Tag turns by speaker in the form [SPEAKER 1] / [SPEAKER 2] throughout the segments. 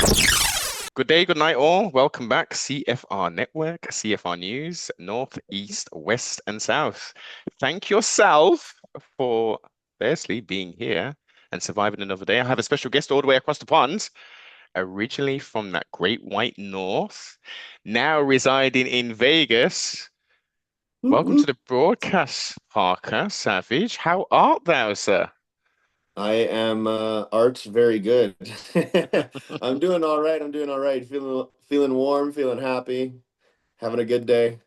[SPEAKER 1] Good day, good night, all. Welcome back. CFR Network, CFR News, North, East, West, and South. Thank yourself for firstly being here and surviving another day. I have a special guest all the way across the pond, originally from that great white north, now residing in Vegas.
[SPEAKER 2] Woot
[SPEAKER 1] Welcome to
[SPEAKER 2] woot.
[SPEAKER 1] the broadcast, Parker Savage. How art thou, sir?
[SPEAKER 2] I am Art very good. I'm doing all right. I'm doing all right. Feeling warm, feeling happy, having a good day.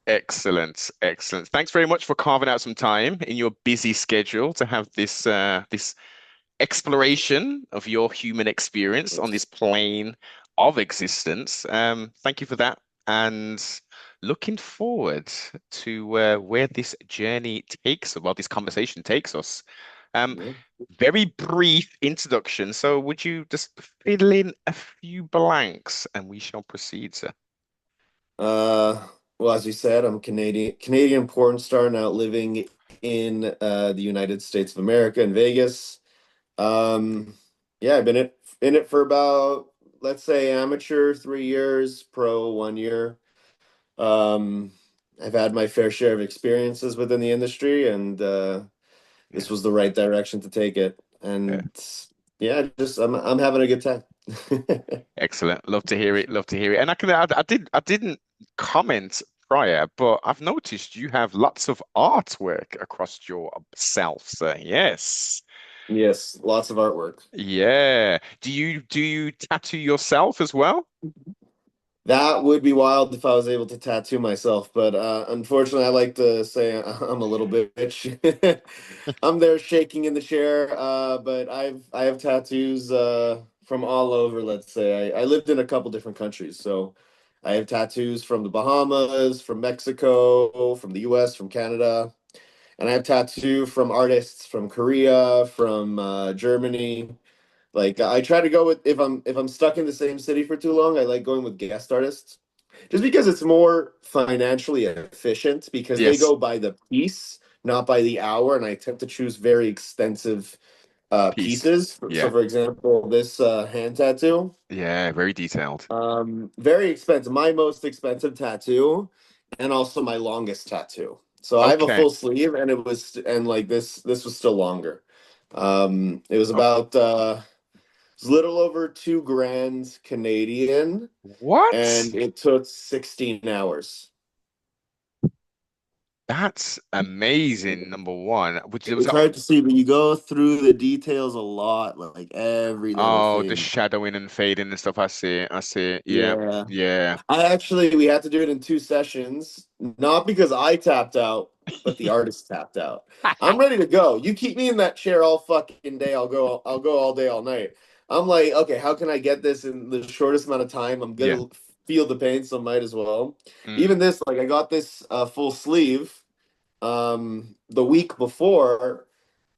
[SPEAKER 1] Excellent, excellent. Thanks very much for carving out some time in your busy schedule to have this exploration of your human experience on this plane of existence. Thank you for that, and looking forward to where this journey takes, well, this conversation takes us. Um,
[SPEAKER 2] Yeah.
[SPEAKER 1] Very brief introduction. So, would you just fill in a few blanks, and we shall proceed, sir?
[SPEAKER 2] Uh, well, as you said, I'm Canadian porn star now living in the United States of America in Vegas. Um, yeah, I've been in it for about, let's say, amateur 3 years, pro 1 year. Um, I've had my fair share of experiences within the industry, and this
[SPEAKER 1] Yeah.
[SPEAKER 2] was the right direction to take it.
[SPEAKER 1] Yeah.
[SPEAKER 2] And yeah, just I'm having a good time.
[SPEAKER 1] Excellent. Love to hear it. Love to hear it. And I didn't comment prior, but I've noticed you have lots of artwork across your self, sir. Yes.
[SPEAKER 2] Yes, lots of artwork.
[SPEAKER 1] Yeah. Do you tattoo yourself as well?
[SPEAKER 2] That would be wild if I was able to tattoo myself, but unfortunately, I like to say I'm a little bitch. I'm there shaking in the chair, but I have tattoos from all over. Let's say I lived in a couple different countries, so I have tattoos from the Bahamas, from Mexico, from the U.S., from Canada, and I have tattoo from artists from Korea, from Germany. Like I try to go with if I'm stuck in the same city for too long, I like going with guest artists. Just because it's more financially efficient because they
[SPEAKER 1] Yes.
[SPEAKER 2] go by the piece, not by the hour, and I tend to choose very extensive
[SPEAKER 1] Peace.
[SPEAKER 2] pieces. So
[SPEAKER 1] Yeah.
[SPEAKER 2] for example, this hand tattoo,
[SPEAKER 1] Yeah. Very detailed.
[SPEAKER 2] very expensive, my most expensive tattoo, and also my longest tattoo. So I have a
[SPEAKER 1] Okay.
[SPEAKER 2] full sleeve, and it was and like this was still longer. It was
[SPEAKER 1] Oh,
[SPEAKER 2] about it's a little over 2 grand Canadian,
[SPEAKER 1] what?
[SPEAKER 2] and it took 16 hours.
[SPEAKER 1] That's amazing. Number one. Was
[SPEAKER 2] It's
[SPEAKER 1] that,
[SPEAKER 2] hard to see, but you go through the details a lot, like every little
[SPEAKER 1] oh, the
[SPEAKER 2] thing.
[SPEAKER 1] shadowing and fading and stuff. I see. I see. Yeah.
[SPEAKER 2] Yeah.
[SPEAKER 1] Yeah.
[SPEAKER 2] We had to do it in 2 sessions, not because I tapped out, but the artist tapped out. I'm ready to go. You keep me in that chair all fucking day, I'll go all day, all night. I'm like, okay, how can I get this in the shortest amount of time? I'm
[SPEAKER 1] Yeah.
[SPEAKER 2] gonna feel the pain, so might as well.
[SPEAKER 1] Mm.
[SPEAKER 2] Even this, like I got this full sleeve the week before,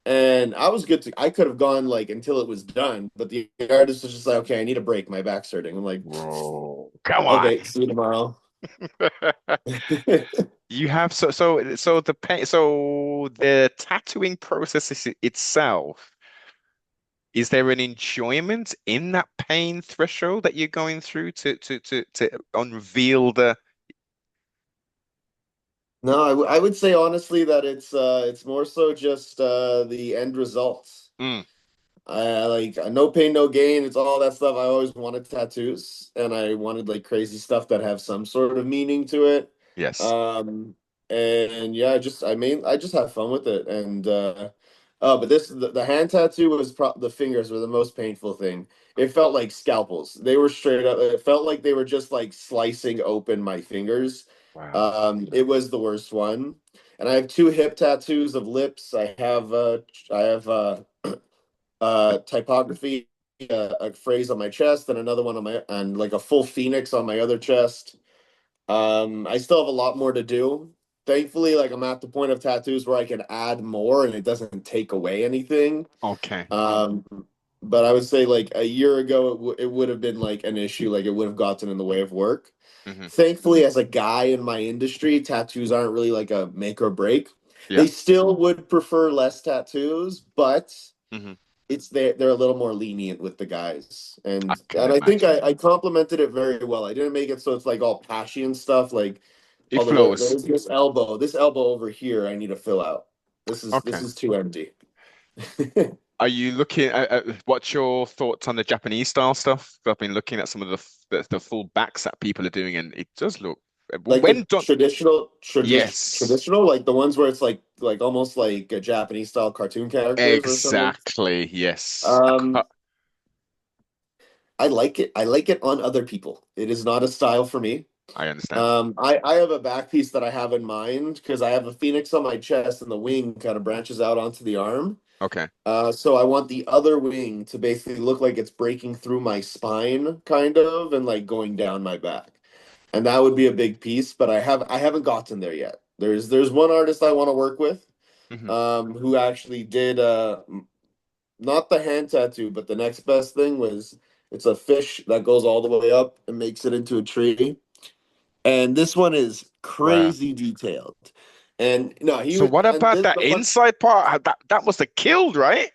[SPEAKER 2] and I was good to I could have gone like until it was done, but the artist was just like, okay, I need a break, my back's hurting. I'm like,
[SPEAKER 1] Whoa. Come on.
[SPEAKER 2] okay, see you tomorrow.
[SPEAKER 1] You have so the pain so the tattooing process itself, is there an enjoyment in that pain threshold that you're going through to unveil the
[SPEAKER 2] No, I would say honestly that it's more so just the end results.
[SPEAKER 1] mm,
[SPEAKER 2] I like no pain, no gain. It's all that stuff. I always wanted tattoos, and I wanted like crazy stuff that have some sort of meaning to it.
[SPEAKER 1] yes.
[SPEAKER 2] Um, and yeah, I just have fun with it. And but the hand tattoo was the fingers were the most painful thing. It felt like scalpels. They were straight up. It felt like they were just like slicing open my fingers.
[SPEAKER 1] Wow.
[SPEAKER 2] It was the worst one. And I have two hip tattoos of lips. I have typography, a phrase on my chest, and another one on my and like a full phoenix on my other chest. I still have a lot more to do. Thankfully, like I'm at the point of tattoos where I can add more and it doesn't take away anything.
[SPEAKER 1] Okay.
[SPEAKER 2] Um, but I would say like a year ago, it would have been like an issue, like it would have gotten in the way of work.
[SPEAKER 1] Hmm.
[SPEAKER 2] Thankfully, as a guy in my industry, tattoos aren't really like a make or break.
[SPEAKER 1] Yeah.
[SPEAKER 2] They still would prefer less tattoos, but
[SPEAKER 1] Hmm.
[SPEAKER 2] they're a little more lenient with the guys,
[SPEAKER 1] I
[SPEAKER 2] and
[SPEAKER 1] can
[SPEAKER 2] I think
[SPEAKER 1] imagine.
[SPEAKER 2] I complimented it very well. I didn't make it so it's like all patchy and stuff. Like,
[SPEAKER 1] It
[SPEAKER 2] although
[SPEAKER 1] flows.
[SPEAKER 2] there's this elbow over here, I need to fill out. This
[SPEAKER 1] Okay.
[SPEAKER 2] is too empty.
[SPEAKER 1] Are you looking at what's your thoughts on the Japanese style stuff? I've been looking at some of the full backs that people are doing, and it does look
[SPEAKER 2] Like
[SPEAKER 1] when
[SPEAKER 2] the
[SPEAKER 1] done. Yes,
[SPEAKER 2] traditional, like the ones where it's like almost like a Japanese style cartoon characters or something.
[SPEAKER 1] exactly. Yes,
[SPEAKER 2] Um, I like it. I like it on other people. It is not a style for me.
[SPEAKER 1] I understand.
[SPEAKER 2] I have a back piece that I have in mind because I have a phoenix on my chest and the wing kind of branches out onto the arm.
[SPEAKER 1] Okay.
[SPEAKER 2] So I want the other wing to basically look like it's breaking through my spine, kind of, and like going down my back. And that would be a big piece, but I haven't gotten there yet. There's one artist I want to work with,
[SPEAKER 1] Hmm.
[SPEAKER 2] who actually did not the hand tattoo, but the next best thing was it's a fish that goes all the way up and makes it into a tree. And this one is
[SPEAKER 1] Wow.
[SPEAKER 2] crazy detailed. And no, he
[SPEAKER 1] So
[SPEAKER 2] would,
[SPEAKER 1] what
[SPEAKER 2] and
[SPEAKER 1] about
[SPEAKER 2] this
[SPEAKER 1] that
[SPEAKER 2] the fun
[SPEAKER 1] inside part? That must have killed, right?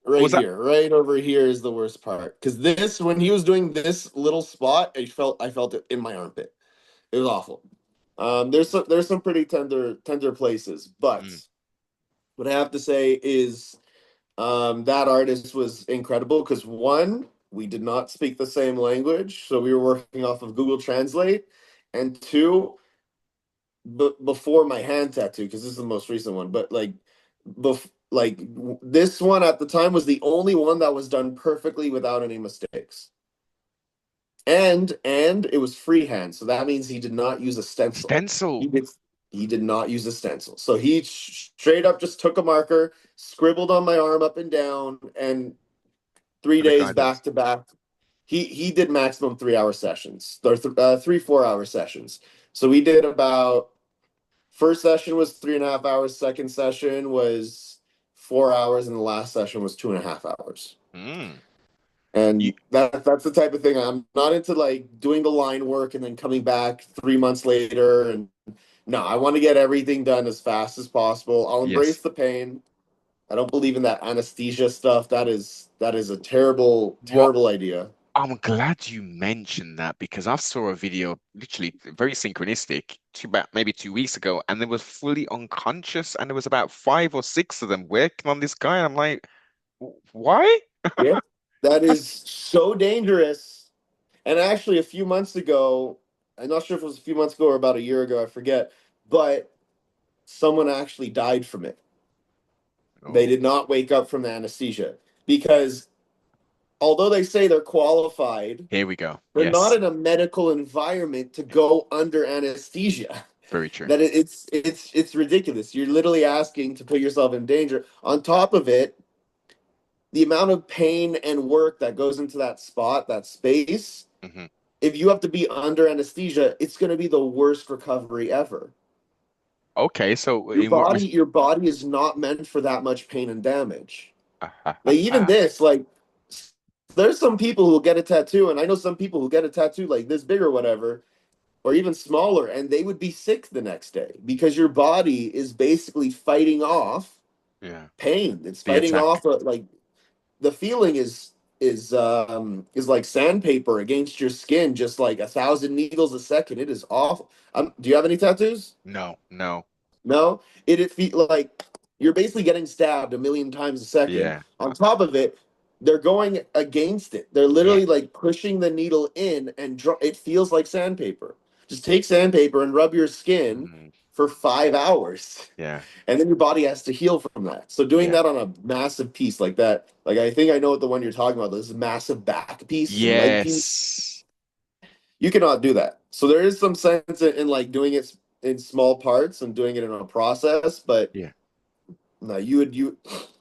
[SPEAKER 1] Or
[SPEAKER 2] right
[SPEAKER 1] was that
[SPEAKER 2] here, right over here is the worst part. Because this, when he was doing this little spot, I felt it in my armpit. It was awful. There's some pretty tender places, but
[SPEAKER 1] mm,
[SPEAKER 2] what I have to say is that artist was incredible because one, we did not speak the same language, so we were working off of Google Translate, and two, before my hand tattoo, because this is the most recent one, but this one at the time was the only one that was done perfectly without any mistakes. And it was freehand, so that means he did not use a stencil.
[SPEAKER 1] stencil?
[SPEAKER 2] He did not use a stencil. So he straight up just took a marker, scribbled on my arm up and down, and three
[SPEAKER 1] And the
[SPEAKER 2] days
[SPEAKER 1] guidance.
[SPEAKER 2] back to back. He did maximum 3 hour sessions, or 3 4 hour sessions. So we did about first session was 3.5 hours, second session was 4 hours, and the last session was 2.5 hours.
[SPEAKER 1] Mm. You,
[SPEAKER 2] And that's the type of thing I'm not into, like doing the line work and then coming back 3 months later. And no, I want to get everything done as fast as possible. I'll
[SPEAKER 1] yes.
[SPEAKER 2] embrace the pain. I don't believe in that anesthesia stuff. That is a terrible,
[SPEAKER 1] What
[SPEAKER 2] terrible idea.
[SPEAKER 1] I'm glad you mentioned that because I saw a video literally very synchronistic about maybe 2 weeks ago, and they was fully unconscious, and there was about five or six of them working on this guy. And I'm like, Why?"
[SPEAKER 2] Yeah. That
[SPEAKER 1] That's
[SPEAKER 2] is so dangerous. And actually, a few months ago, I'm not sure if it was a few months ago or about a year ago, I forget, but someone actually died from it. They
[SPEAKER 1] oh,
[SPEAKER 2] did not wake up from the anesthesia because although they say they're qualified,
[SPEAKER 1] here we go.
[SPEAKER 2] they're not
[SPEAKER 1] Yes,
[SPEAKER 2] in a medical environment to go under anesthesia.
[SPEAKER 1] very true.
[SPEAKER 2] That it's ridiculous. You're literally asking to put yourself in danger. On top of it, the amount of pain and work that goes into that spot, that space,
[SPEAKER 1] Hmm.
[SPEAKER 2] if you have to be under anesthesia, it's going to be the worst recovery ever.
[SPEAKER 1] Okay, so in what res
[SPEAKER 2] Your body is not meant for that much pain and damage. Like even
[SPEAKER 1] ah,
[SPEAKER 2] this, like there's some people who get a tattoo, and I know some people who get a tattoo like this big or whatever, or even smaller, and they would be sick the next day because your body is basically fighting off
[SPEAKER 1] yeah,
[SPEAKER 2] pain. It's
[SPEAKER 1] the
[SPEAKER 2] fighting
[SPEAKER 1] attack.
[SPEAKER 2] off like the feeling is like sandpaper against your skin, just like 1,000 needles a second. It is awful. Do you have any tattoos?
[SPEAKER 1] No, no,
[SPEAKER 2] No, it feel like you're basically getting stabbed a million times a second.
[SPEAKER 1] yeah,
[SPEAKER 2] On top of it, they're going against it. They're
[SPEAKER 1] yeah,
[SPEAKER 2] literally like pushing the needle in, and it feels like sandpaper. Just take sandpaper and rub your skin
[SPEAKER 1] mm,
[SPEAKER 2] for 5 hours,
[SPEAKER 1] yeah,
[SPEAKER 2] and then your body has to heal from that. So doing
[SPEAKER 1] yeah,
[SPEAKER 2] that on a massive piece like that, like I think I know what the one you're talking about. This massive back piece and leg piece.
[SPEAKER 1] yes,
[SPEAKER 2] You cannot do that. So there is some sense in like doing it in small parts and doing it in a process, but
[SPEAKER 1] yeah.
[SPEAKER 2] no, you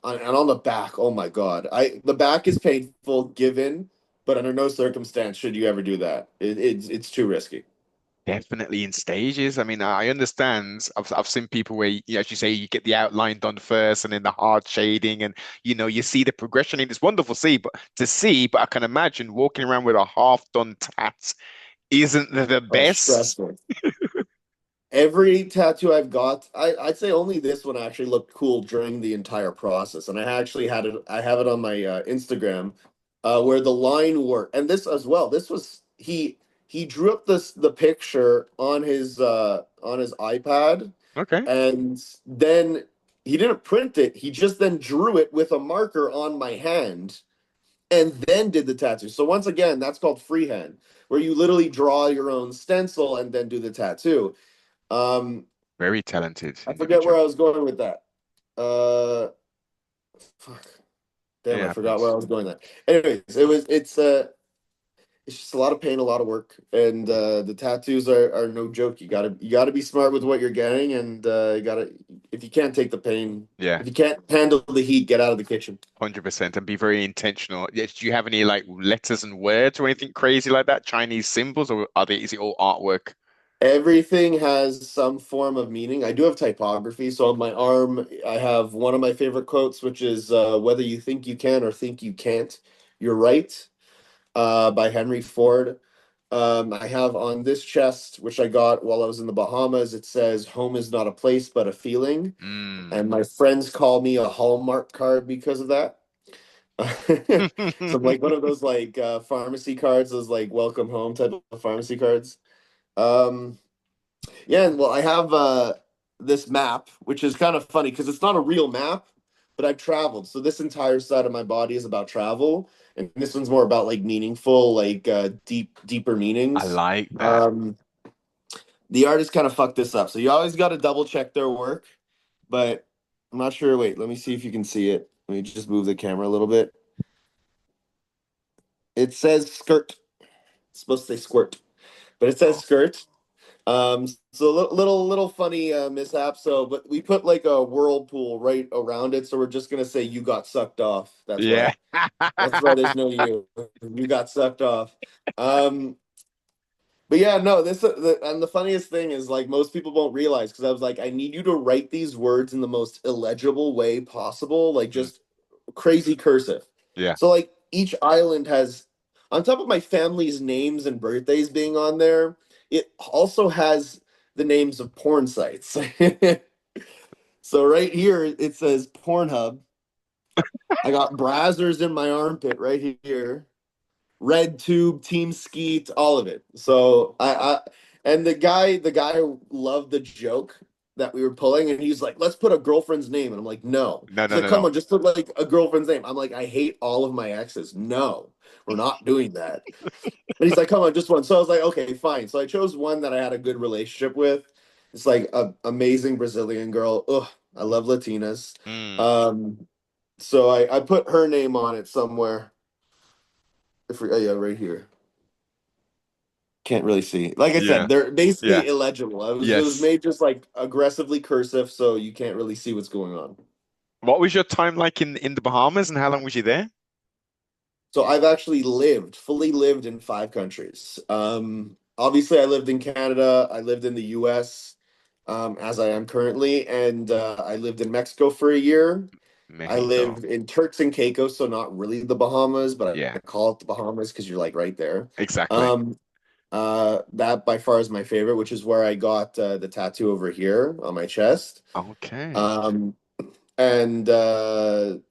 [SPEAKER 2] and on the back, oh my God. The back is painful given, but under no circumstance should you ever do that. It's too risky.
[SPEAKER 1] Definitely in stages. I mean, I understand. I've seen people where, as you say, you get the outline done first, and then the hard shading, and you see the progression, and it's wonderful to see. But I can imagine walking around with a half done tat isn't the
[SPEAKER 2] Oh,
[SPEAKER 1] best.
[SPEAKER 2] stressful. Every tattoo I've got, I'd say only this one actually looked cool during the entire process, and I actually had it. I have it on my Instagram, where the line work, and this as well. This was he drew up the picture on his iPad,
[SPEAKER 1] Okay.
[SPEAKER 2] and then he didn't print it. He just then drew it with a marker on my hand, and then did the tattoo. So once again, that's called freehand, where you literally draw your own stencil and then do the tattoo. Um,
[SPEAKER 1] Very talented
[SPEAKER 2] I forget where
[SPEAKER 1] individual.
[SPEAKER 2] I was going with that. Uh, fuck.
[SPEAKER 1] It
[SPEAKER 2] Damn, I forgot where
[SPEAKER 1] happens.
[SPEAKER 2] I was going. That. Anyways, it's just a lot of pain, a lot of work, and the tattoos are no joke. You gotta be smart with what you're getting, and you gotta if you can't take the pain,
[SPEAKER 1] Yeah,
[SPEAKER 2] if you can't handle the heat, get out of the kitchen.
[SPEAKER 1] 100%. And be very intentional. Yeah, do you have any like letters and words or anything crazy like that? Chinese symbols, or is it all artwork?
[SPEAKER 2] Everything has some form of meaning. I do have typography, so on my arm, I have one of my favorite quotes, which is "Whether you think you can or think you can't, you're right." By Henry Ford. I have on this chest, which I got while I was in the Bahamas, it says, "Home is not a place, but a feeling."
[SPEAKER 1] Mm.
[SPEAKER 2] And my friends call me a Hallmark card because of that. So I'm like one of those like pharmacy cards, those like welcome home type of pharmacy cards. Um, yeah, and well, I have this map, which is kind of funny because it's not a real map, but I've traveled. So this entire side of my body is about travel, and this one's more about like meaningful, like deeper
[SPEAKER 1] I
[SPEAKER 2] meanings.
[SPEAKER 1] like that.
[SPEAKER 2] Um, the artist kind of fucked this up, so you always got to double check their work. But I'm not sure. Wait, let me see if you can see it. Let me just move the camera a little bit. It says skirt. It's supposed to say squirt, but it says
[SPEAKER 1] Oh,
[SPEAKER 2] skirt. So little funny mishap. So, but we put like a whirlpool right around it. So we're just gonna say you got sucked off. That's
[SPEAKER 1] yeah.
[SPEAKER 2] why. That's why there's no you. You got sucked off. Um, but yeah, no. And the funniest thing is like most people won't realize because I was like, I need you to write these words in the most illegible way possible, like
[SPEAKER 1] Mm,
[SPEAKER 2] just crazy cursive.
[SPEAKER 1] yeah.
[SPEAKER 2] So like each island has, on top of my family's names and birthdays being on there, it also has the names of porn sites. So right here it says Pornhub. I got Brazzers in my armpit right here. Red Tube, Team Skeet, all of it. So I and the guy loved the joke that we were pulling, and he's like, "Let's put a girlfriend's name," and I'm like, "No."
[SPEAKER 1] No,
[SPEAKER 2] He's
[SPEAKER 1] no,
[SPEAKER 2] like,
[SPEAKER 1] no,
[SPEAKER 2] "Come
[SPEAKER 1] no.
[SPEAKER 2] on, just put like a girlfriend's name." I'm like, "I hate all of my exes. No, we're not doing that." And he's like, "Come on, just one." So I was like, "Okay, fine." So I chose one that I had a good relationship with. It's like a amazing Brazilian girl. Ugh, I love Latinas.
[SPEAKER 1] Mm,
[SPEAKER 2] Um, so I put her name on it somewhere. Oh yeah, right here. Can't really see. Like I
[SPEAKER 1] yeah.
[SPEAKER 2] said, they're
[SPEAKER 1] Yeah.
[SPEAKER 2] basically illegible. It was
[SPEAKER 1] Yes.
[SPEAKER 2] made just like aggressively cursive, so you can't really see what's going on.
[SPEAKER 1] What was your time like in the Bahamas, and how long was you there?
[SPEAKER 2] So I've actually fully lived in 5 countries. Obviously, I lived in Canada. I lived in the U.S. As I am currently, and I lived in Mexico for a year. I
[SPEAKER 1] Mexico.
[SPEAKER 2] lived in Turks and Caicos, so not really the Bahamas, but I
[SPEAKER 1] Yeah,
[SPEAKER 2] call it the Bahamas because you're like right there.
[SPEAKER 1] exactly.
[SPEAKER 2] Um, that by far is my favorite, which is where I got the tattoo over here on my chest.
[SPEAKER 1] Okay.
[SPEAKER 2] Um, and I'd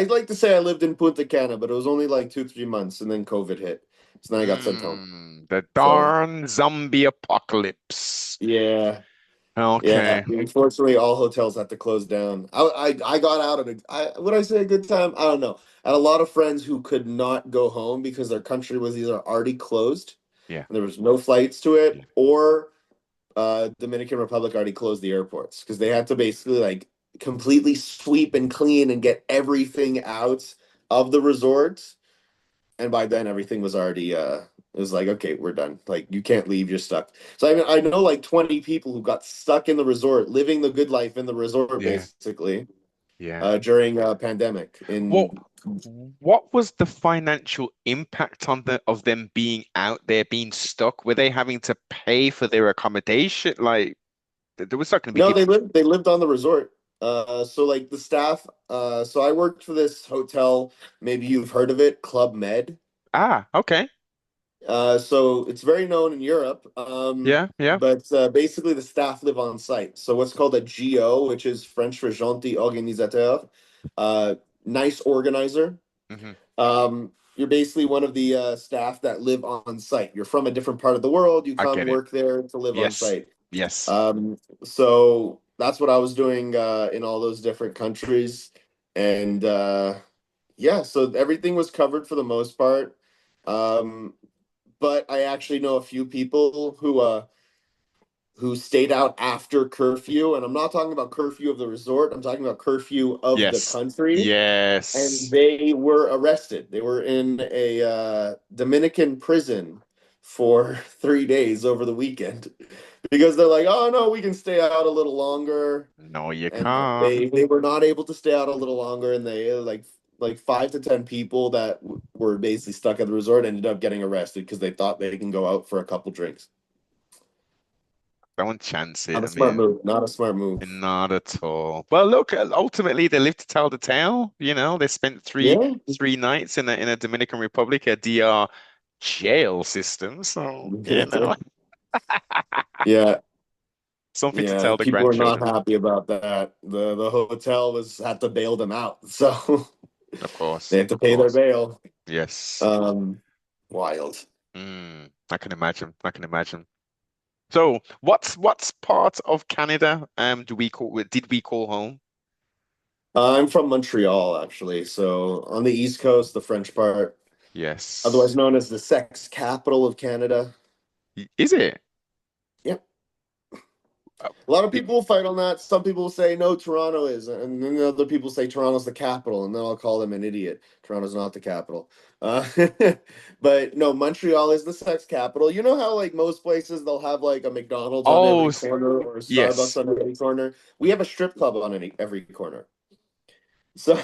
[SPEAKER 2] like to say I lived in Punta Cana, but it was only like 2, 3 months, and then COVID hit, so then I got sent home.
[SPEAKER 1] The
[SPEAKER 2] So
[SPEAKER 1] darn zombie apocalypse.
[SPEAKER 2] yeah, yeah.
[SPEAKER 1] Okay.
[SPEAKER 2] Unfortunately, all hotels had to close down. I got out of it. Would I say a good time? I don't know. I had a lot of friends who could not go home because their country was either already closed
[SPEAKER 1] Yeah.
[SPEAKER 2] and there was no flights to
[SPEAKER 1] Yeah.
[SPEAKER 2] it, or Dominican Republic already closed the airports because they had to basically like completely sweep and clean and get everything out of the resorts. And by then, everything was already. It was like, okay, we're done. Like, you can't leave. You're stuck. So I mean, I know like 20 people who got stuck in the resort, living the good life in the resort,
[SPEAKER 1] Yeah.
[SPEAKER 2] basically,
[SPEAKER 1] Yeah.
[SPEAKER 2] during a pandemic.
[SPEAKER 1] What
[SPEAKER 2] In
[SPEAKER 1] what was the financial impact on the of them being out there, being stuck? Were they having to pay for their accommodation? Like there was not going to be
[SPEAKER 2] No,
[SPEAKER 1] people.
[SPEAKER 2] they lived on the resort. So like the staff. So I worked for this hotel. Maybe you've heard of it, Club Med.
[SPEAKER 1] Ah, okay.
[SPEAKER 2] So it's very known in Europe,
[SPEAKER 1] Yeah, yeah.
[SPEAKER 2] but basically the staff live on site. So what's called a GO, which is French for gentil organisateur, uh, nice organizer.
[SPEAKER 1] Hmm.
[SPEAKER 2] You're basically one of the staff that live on site. You're from a different part of the world. You
[SPEAKER 1] I
[SPEAKER 2] come
[SPEAKER 1] get it.
[SPEAKER 2] work there to live on
[SPEAKER 1] Yes.
[SPEAKER 2] site.
[SPEAKER 1] Yes.
[SPEAKER 2] So that's what I was doing in all those different countries, and yeah, so everything was covered for the most part. Um, but I actually know a few people who stayed out after curfew, and I'm not talking about curfew of the resort. I'm talking about curfew of the
[SPEAKER 1] Yes.
[SPEAKER 2] country, and
[SPEAKER 1] Yes.
[SPEAKER 2] they were arrested. They were in a Dominican prison for 3 days over the weekend because they're like, oh no, we can stay out a little longer,
[SPEAKER 1] No, you
[SPEAKER 2] and
[SPEAKER 1] can't.
[SPEAKER 2] they were not able to stay out a little longer, and they like 5 to 10 people that were basically stuck at the resort ended up getting arrested because they thought they can go out for a couple drinks.
[SPEAKER 1] Don't chance it.
[SPEAKER 2] Not a
[SPEAKER 1] I
[SPEAKER 2] smart
[SPEAKER 1] mean,
[SPEAKER 2] move. Not a smart move.
[SPEAKER 1] not at all. Well, look, ultimately they lived to tell the tale. They spent
[SPEAKER 2] Yeah.
[SPEAKER 1] three nights in a Dominican Republic, a DR jail system. So,
[SPEAKER 2] Yeah.
[SPEAKER 1] something to
[SPEAKER 2] Yeah.
[SPEAKER 1] tell the
[SPEAKER 2] People were not
[SPEAKER 1] grandchildren.
[SPEAKER 2] happy about that. The hotel was had to bail them out. So
[SPEAKER 1] Of course,
[SPEAKER 2] they had to
[SPEAKER 1] of
[SPEAKER 2] pay their
[SPEAKER 1] course.
[SPEAKER 2] bail.
[SPEAKER 1] Yes.
[SPEAKER 2] Um, Wild.
[SPEAKER 1] I can imagine. I can imagine. So, what's part of Canada did we call home?
[SPEAKER 2] I'm from Montreal, actually. So on the East Coast, the French part, otherwise
[SPEAKER 1] Yes.
[SPEAKER 2] known as the sex capital of Canada.
[SPEAKER 1] Is it?
[SPEAKER 2] Yep.
[SPEAKER 1] Uh,
[SPEAKER 2] A lot of
[SPEAKER 1] it-
[SPEAKER 2] people will fight on that. Some people will say no, Toronto is, and then other people say Toronto's the capital, and then I'll call them an idiot. Toronto's not the capital. Uh, but no, Montreal is the sex capital. You know how like most places they'll have like a McDonald's on
[SPEAKER 1] Oh,
[SPEAKER 2] every corner or a Starbucks
[SPEAKER 1] yes.
[SPEAKER 2] on every corner. We have a strip club on every corner. So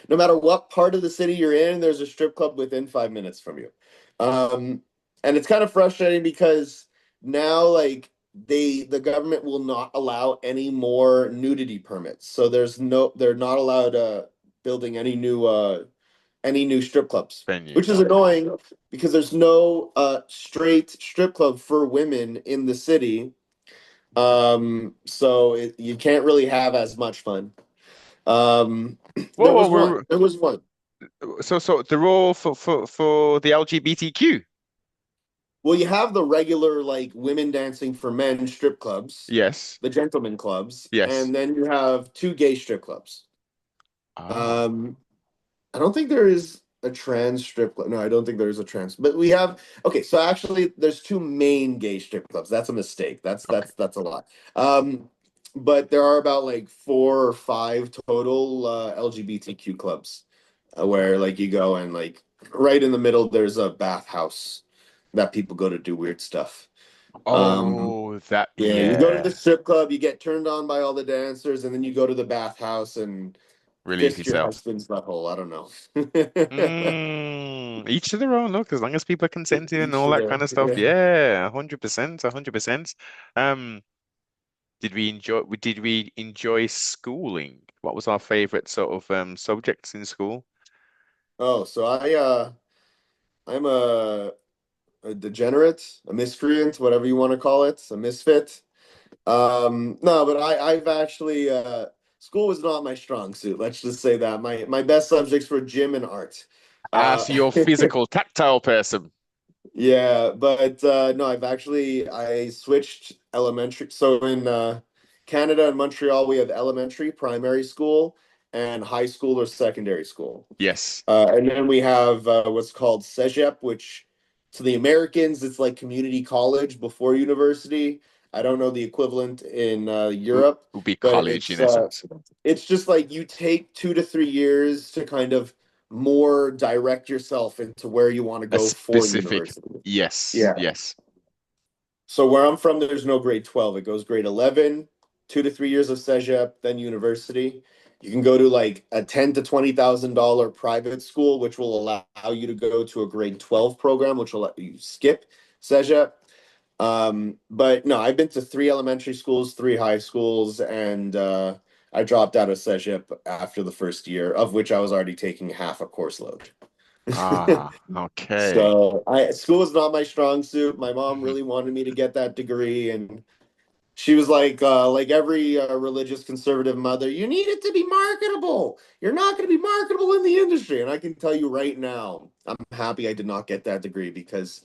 [SPEAKER 2] no matter what part of the city you're in, there's a strip club within 5 minutes from you. Um, and it's kind of frustrating because now like the government will not allow any more nudity permits. So they're not allowed building any new strip clubs, which is
[SPEAKER 1] Venues.
[SPEAKER 2] annoying because there's no straight strip club for women in the city. So you can't really have as much fun. Um,
[SPEAKER 1] Whoa,
[SPEAKER 2] there
[SPEAKER 1] whoa,
[SPEAKER 2] was one. There was one.
[SPEAKER 1] so the role for the LGBTQ.
[SPEAKER 2] Well, you have the regular like women dancing for men strip clubs,
[SPEAKER 1] Yes.
[SPEAKER 2] the gentlemen clubs,
[SPEAKER 1] Yes.
[SPEAKER 2] and then you have two gay strip clubs.
[SPEAKER 1] Ah,
[SPEAKER 2] Um, I don't think there is a trans strip club. No, I don't think there is a trans. But we have okay. So actually, there's two main gay strip clubs. That's a mistake. That's
[SPEAKER 1] okay.
[SPEAKER 2] that's that's a lot. But there are about like 4 or 5 total LGBTQ clubs where like you go and like right in the middle there's a bathhouse that people go to do weird stuff. Um,
[SPEAKER 1] Oh,
[SPEAKER 2] yeah, you go to the
[SPEAKER 1] yeah.
[SPEAKER 2] strip club, you get turned on by all the dancers, and then you go to the bathhouse and
[SPEAKER 1] Relieve
[SPEAKER 2] fist your
[SPEAKER 1] yourself.
[SPEAKER 2] husband's butthole. I don't know.
[SPEAKER 1] Each to their own. Look, as long as people are consenting and
[SPEAKER 2] Each
[SPEAKER 1] all
[SPEAKER 2] to
[SPEAKER 1] that
[SPEAKER 2] their
[SPEAKER 1] kind of stuff.
[SPEAKER 2] yeah.
[SPEAKER 1] Yeah, 100%, 100%. Um, did we enjoy schooling? What was our favorite sort of subjects in school?
[SPEAKER 2] Oh, so I'm a degenerate, a miscreant, whatever you want to call it, a misfit. No, but I've actually school was not my strong suit. Let's just say that. My best subjects were gym and art.
[SPEAKER 1] Ah,
[SPEAKER 2] Uh
[SPEAKER 1] so you're a physical, tactile person.
[SPEAKER 2] yeah, but no, I switched elementary. So in Canada and Montreal, we have elementary, primary school, and high school or secondary school.
[SPEAKER 1] Yes.
[SPEAKER 2] And then we have what's called CEGEP, which to the Americans, it's like community college before university. I don't know the equivalent in
[SPEAKER 1] Would
[SPEAKER 2] Europe,
[SPEAKER 1] would be
[SPEAKER 2] but
[SPEAKER 1] college in essence.
[SPEAKER 2] it's just like you take 2 to 3 years to kind of more direct yourself into where you want to
[SPEAKER 1] A
[SPEAKER 2] go for
[SPEAKER 1] specific.
[SPEAKER 2] university.
[SPEAKER 1] Yes,
[SPEAKER 2] Yeah.
[SPEAKER 1] yes.
[SPEAKER 2] So where I'm from, there's no grade 12. It goes grade 11, 2 to 3 years of CEGEP, then university. You can go to like a $10,000 to $20,000 private school, which will allow you to go to a grade 12 program, which will let you skip CEGEP. But no, I've been to 3 elementary schools, 3 high schools, and I dropped out of CEGEP after the first year, of which I was already taking half a course load.
[SPEAKER 1] Ah, okay.
[SPEAKER 2] So I school is not my strong suit. My mom
[SPEAKER 1] Mhm.
[SPEAKER 2] really wanted me to get that degree, and she was like every religious conservative mother, you need it to be marketable. You're not going to be marketable in the industry. And I can tell you right now, I'm happy I did not get that degree because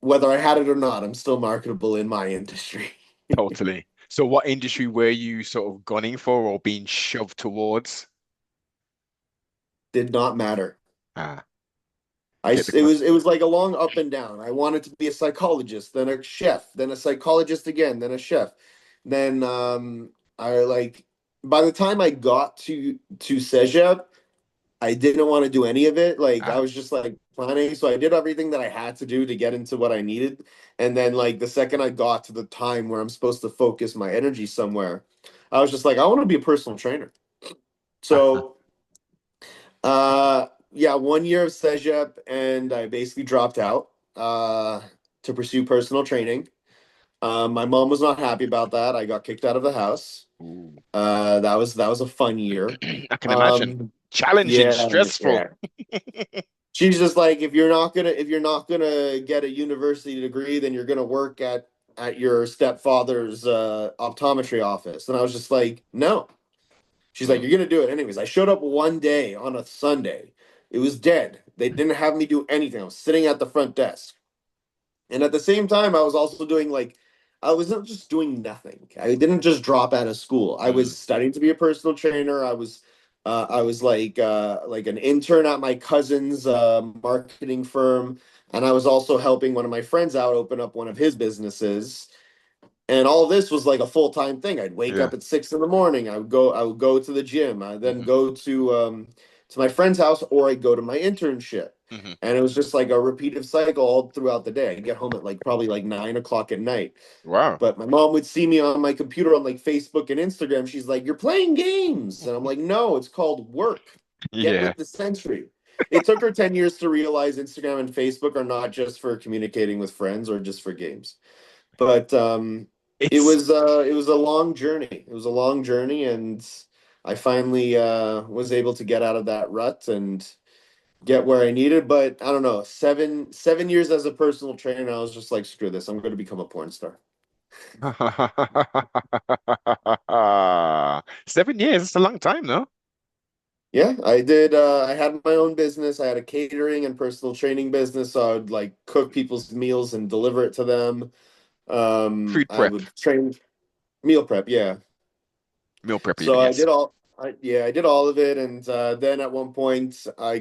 [SPEAKER 2] whether I had it or not, I'm still marketable in my industry.
[SPEAKER 1] Totally. So what industry were you sort of gunning for or being shoved towards?
[SPEAKER 2] Did not matter.
[SPEAKER 1] Ah,
[SPEAKER 2] I
[SPEAKER 1] get the
[SPEAKER 2] it was like a long up and down. I wanted to be a psychologist, then a chef, then a psychologist again, then a chef. Then I like by the time I got to Cégep, I didn't want to do any of it. Like I
[SPEAKER 1] ah.
[SPEAKER 2] was just like planning, so I did everything that I had to do to get into what I needed. And then like the second I got to the time where I'm supposed to focus my energy somewhere, I was just like, I want to be a personal trainer. So yeah, 1 year of CEGEP and I basically dropped out to pursue personal training. My mom was not happy about that. I got kicked out of the house.
[SPEAKER 1] Ooh.
[SPEAKER 2] That was a fun year.
[SPEAKER 1] I can imagine.
[SPEAKER 2] Um,
[SPEAKER 1] Challenging,
[SPEAKER 2] yeah,
[SPEAKER 1] stressful.
[SPEAKER 2] yeah. She's just like, if you're not gonna get a university degree, then you're gonna work at your stepfather's optometry office. And I was just like, no. She's like,
[SPEAKER 1] Mm,
[SPEAKER 2] you're gonna do it anyways. I showed up one day on a Sunday. It was dead. They didn't have me do anything. I was sitting at the front desk. And at the same time, I was also doing like I wasn't just doing nothing. I didn't just drop out of school. I
[SPEAKER 1] mm,
[SPEAKER 2] was studying to be a personal trainer. I was like an intern at my cousin's marketing firm, and I was also helping one of my friends out open up one of his businesses. And all this was like a full-time thing. I'd wake
[SPEAKER 1] yeah.
[SPEAKER 2] up at 6 in the morning. I would go to the gym. I then
[SPEAKER 1] Hmm.
[SPEAKER 2] go to my friend's house, or I'd go to my internship.
[SPEAKER 1] Hmm.
[SPEAKER 2] And it was just like a repeated cycle all throughout the day. I'd get home at like probably like 9 o'clock at night.
[SPEAKER 1] Wow.
[SPEAKER 2] But my mom would see me on my computer on like Facebook and Instagram. She's like, "You're playing games." And I'm like, "No, it's called work. Get
[SPEAKER 1] Yeah.
[SPEAKER 2] with the century." It took her 10 years to realize Instagram and Facebook are not just for communicating with friends or just for games. But
[SPEAKER 1] It's
[SPEAKER 2] it was a long journey. It was a long journey, and I finally was able to get out of that rut and get where I needed. But I don't know, 7 years as a personal trainer, I was just like, screw this, I'm going to become a porn star.
[SPEAKER 1] 7 years. It's a long time, though.
[SPEAKER 2] Yeah, I did. I had my own business. I had a catering and personal training business. So I would like cook people's meals and deliver it to them.
[SPEAKER 1] Food
[SPEAKER 2] I
[SPEAKER 1] prep,
[SPEAKER 2] would train meal prep. Yeah.
[SPEAKER 1] meal prep, even,
[SPEAKER 2] So I
[SPEAKER 1] yes.
[SPEAKER 2] did all. I did all of it, and then at one point I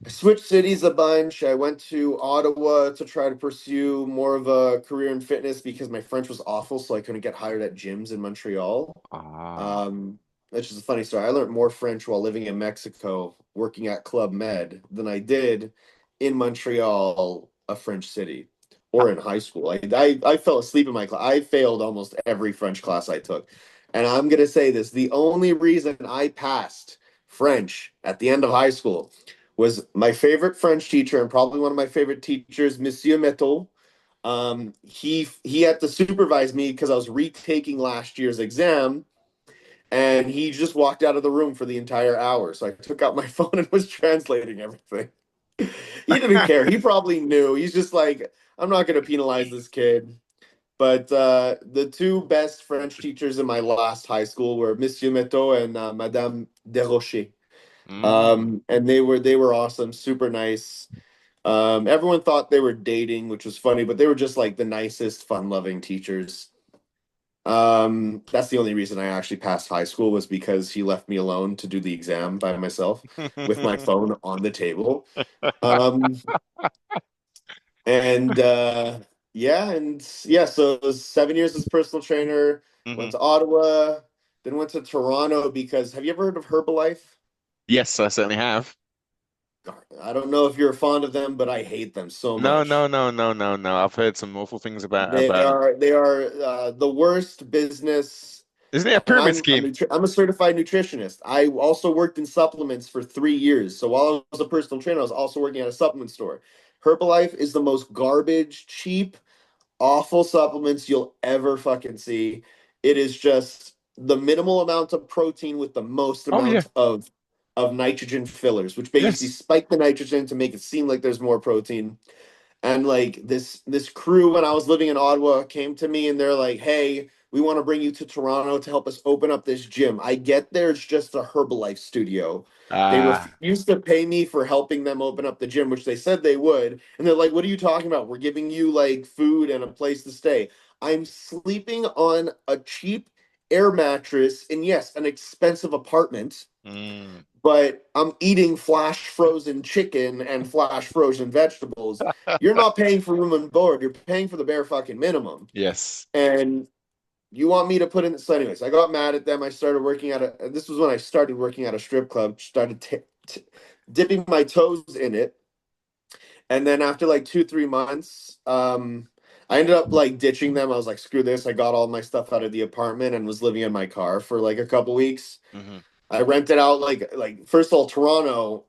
[SPEAKER 2] switched cities a bunch. I went to Ottawa to try to pursue more of a career in fitness because my French was awful, so I couldn't get hired at gyms in Montreal.
[SPEAKER 1] Ah.
[SPEAKER 2] Um, which is a funny story. I learned more French while living in Mexico, working at Club Med, than I did in Montreal, a French city, or in high school. I fell asleep in my class. I failed almost every French class I took. And I'm gonna say this: the only reason I passed French at the end of high school was my favorite French teacher and probably one of my favorite teachers, Monsieur Metal. He had to supervise me because I was retaking last year's exam, and he just walked out of the room for the entire hour. So I took out my phone and was translating everything. He didn't care. He probably knew. He's just like, I'm not going to penalize this kid. But the two best French teachers in my last high school were Monsieur Meto and Madame Desrochers.
[SPEAKER 1] Mm.
[SPEAKER 2] And they were awesome, super nice. Everyone thought they were dating, which was funny, but they were just like the nicest, fun-loving teachers. That's the only reason I actually passed high school was because he left me alone to do the exam by myself with my phone on the table. Um, and so it was 7 years as personal trainer, went
[SPEAKER 1] Hmm.
[SPEAKER 2] to Ottawa, then went to Toronto because have you ever heard of Herbalife?
[SPEAKER 1] Yes, I certainly have.
[SPEAKER 2] I don't know if you're fond of them, but I hate them so
[SPEAKER 1] No, no,
[SPEAKER 2] much.
[SPEAKER 1] no, no, no, no. I've heard some awful things
[SPEAKER 2] They
[SPEAKER 1] about.
[SPEAKER 2] are they are the worst business.
[SPEAKER 1] Isn't it a
[SPEAKER 2] And
[SPEAKER 1] pyramid scheme?
[SPEAKER 2] I'm a certified nutritionist. I also worked in supplements for 3 years. So while I was a personal trainer, I was also working at a supplement store. Herbalife is the most garbage, cheap, awful supplements you'll ever fucking see. It is just the minimal amount of protein with the most
[SPEAKER 1] Oh yeah.
[SPEAKER 2] amount of of nitrogen fillers, which basically
[SPEAKER 1] Yes.
[SPEAKER 2] spike the nitrogen to make it seem like there's more protein. And like this crew when I was living in Ottawa came to me and they're like, "Hey, we want to bring you to Toronto to help us open up this gym." I get there, it's just a Herbalife studio. They
[SPEAKER 1] Ah,
[SPEAKER 2] refused to pay me for helping them open up the gym, which they said they would. And they're like, "What are you talking about? We're giving you like food and a place to stay." I'm sleeping on a cheap air mattress in, yes, an expensive apartment,
[SPEAKER 1] mm.
[SPEAKER 2] but I'm eating flash frozen chicken and flash frozen vegetables. You're not paying for room and board. You're paying for the bare fucking minimum.
[SPEAKER 1] Yes.
[SPEAKER 2] And you want me to put in. So, anyways, I got mad at them. I started working at a. This was when I started working at a strip club. Started dipping my toes in it, and then after like 2 3 months, I ended up like ditching them. I was like, screw this. I got all my stuff out of the apartment and was living in my car for like a couple weeks.
[SPEAKER 1] Hmm.
[SPEAKER 2] I rented out like first of all, Toronto,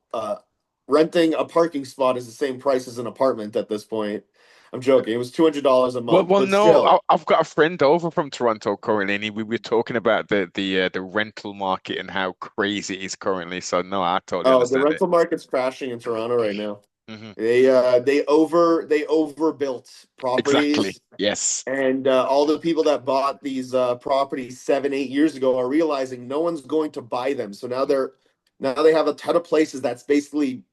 [SPEAKER 2] renting a parking spot is the same price as an apartment at this point. I'm joking. It was $200 a
[SPEAKER 1] Well,
[SPEAKER 2] month,
[SPEAKER 1] well,
[SPEAKER 2] but
[SPEAKER 1] no,
[SPEAKER 2] still.
[SPEAKER 1] I've got a friend over from Toronto currently, and we were talking about the rental market and how crazy it is currently. So no, I totally
[SPEAKER 2] Oh, the
[SPEAKER 1] understand it.
[SPEAKER 2] rental market's crashing in Toronto right now.
[SPEAKER 1] Hmm.
[SPEAKER 2] They overbuilt
[SPEAKER 1] Exactly.
[SPEAKER 2] properties,
[SPEAKER 1] Yes.
[SPEAKER 2] and all the people that bought these properties 7 8 years ago are realizing no one's going to buy them. So now they have a ton of places that's basically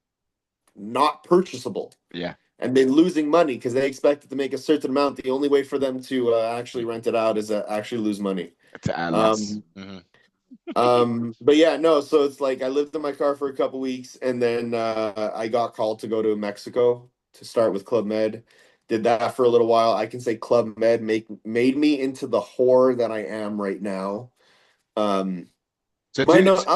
[SPEAKER 2] not purchasable.
[SPEAKER 1] Yeah.
[SPEAKER 2] And they're losing money because they expected to make a certain amount. The only way for them to actually rent it out is to actually lose money.
[SPEAKER 1] To our loss.
[SPEAKER 2] Um,
[SPEAKER 1] Hmm.
[SPEAKER 2] but yeah, no. So it's like I lived in my car for a couple weeks, and then I got called to go to Mexico to start with Club Med. Did that for a little while. I can say Club Med made me into the whore that I am right now. Um,
[SPEAKER 1] So
[SPEAKER 2] my
[SPEAKER 1] do
[SPEAKER 2] no,
[SPEAKER 1] it.